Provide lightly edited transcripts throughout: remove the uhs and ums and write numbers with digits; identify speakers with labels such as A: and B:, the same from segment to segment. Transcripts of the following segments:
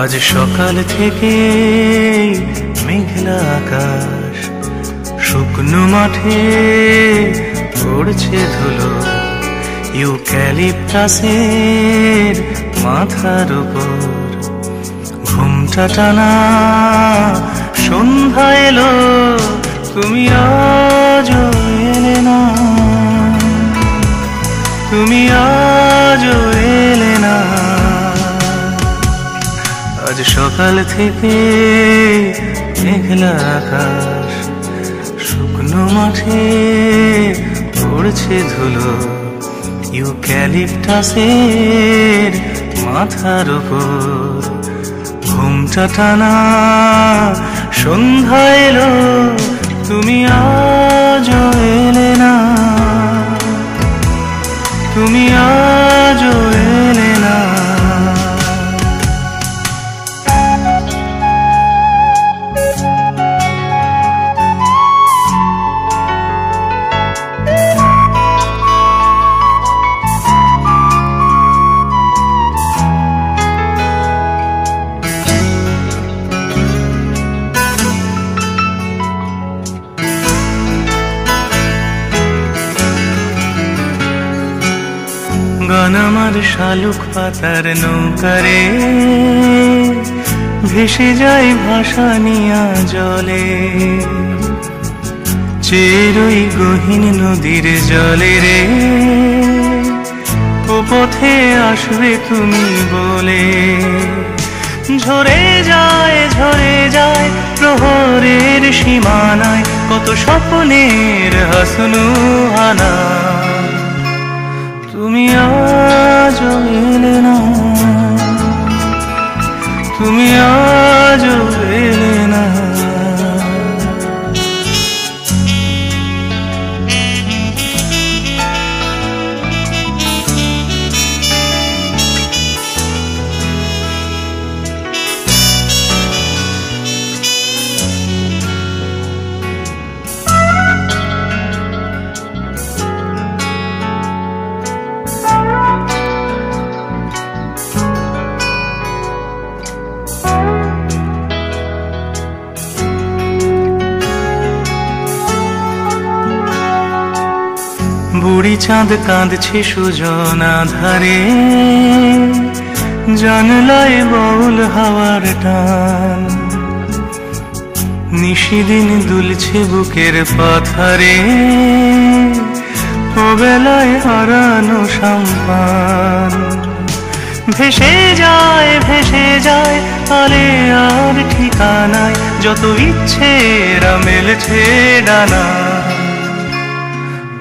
A: আজ সকাল থেকে মেঘলা আকাশ, শুকনো মাঠে পড়ছে ধুলো। ইউক্যালিপটাসের মাথার উপর ঘুমটা টানা সন্ধ্যা এলো, তুমি আজও এলে না, তুমি আজও এলে না। আজ সকাল থেকে মেঘলা আকাশ, শুকনো মাঠে পড়ছে ধুলো। ইউক্যালিপটাসের মাথার উপর ঘুমটা টানা সন্ধ্যা এলো, তুমি আজও এলে না, তুমি আজও এলে না। গান আমার শালুক পাতার নৌকারে, ভেসে যায় ভাষা নিয়া জলে। চেরই গহীন নদীর জলে রে, ও পথে আসবে তুমি বলে। ঝরে যায় প্রহরের সীমানায়, কত স্বপ্নের হাসনু হানা। তুমি আজও এলে না, তুমি আজও এলে না। বুড়ি চাঁদ কাঁদছে সুজনা ধারে, জানলায় বাউল হাওয়ার টান। নিশিদিন দুলছে বুকের পাথারে, ও বেলায় হারানো সম্মান। ভেসে যায় আলে আর ঠিকানায়, যত ইচ্ছেরা মেলছে ডানা।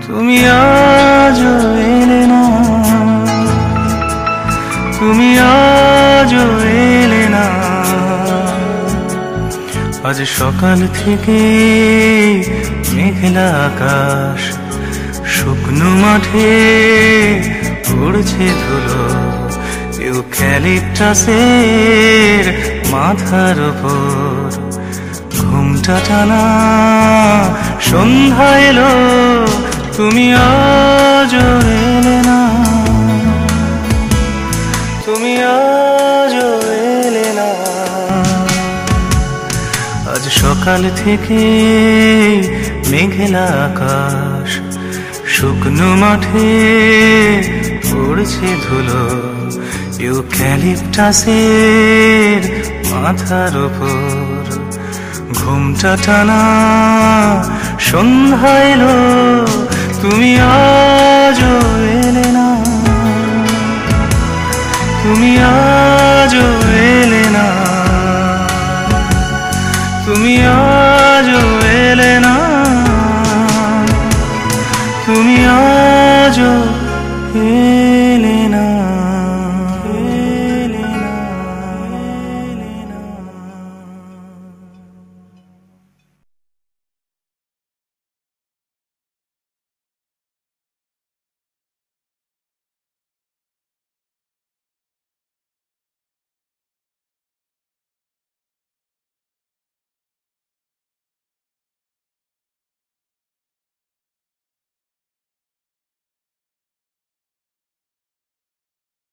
A: তুমি আজও এলে না, তুমি আজও এলে না। আজ সকাল থেকে মেঘলা আকাশ, শুকনো মাঠে পড়ছে ধুলো। ইউক্যালিপটাসের মাথার উপর ঘুমটা টানা সন্ধ্যা এলো, তুমি আজও এলে না, তুমি আজও এলে না। আজ সকাল থেকে মেঘলা আকাশ, শুকনো মাঠে পড়ছে ধুলো। ইউক্যালিপটাসের মাথার উপর ঘুমটা টানা সন্ধ্যা এলো, তুমি আজও এলে না, তুমি আজও এলে না, তুমি আজও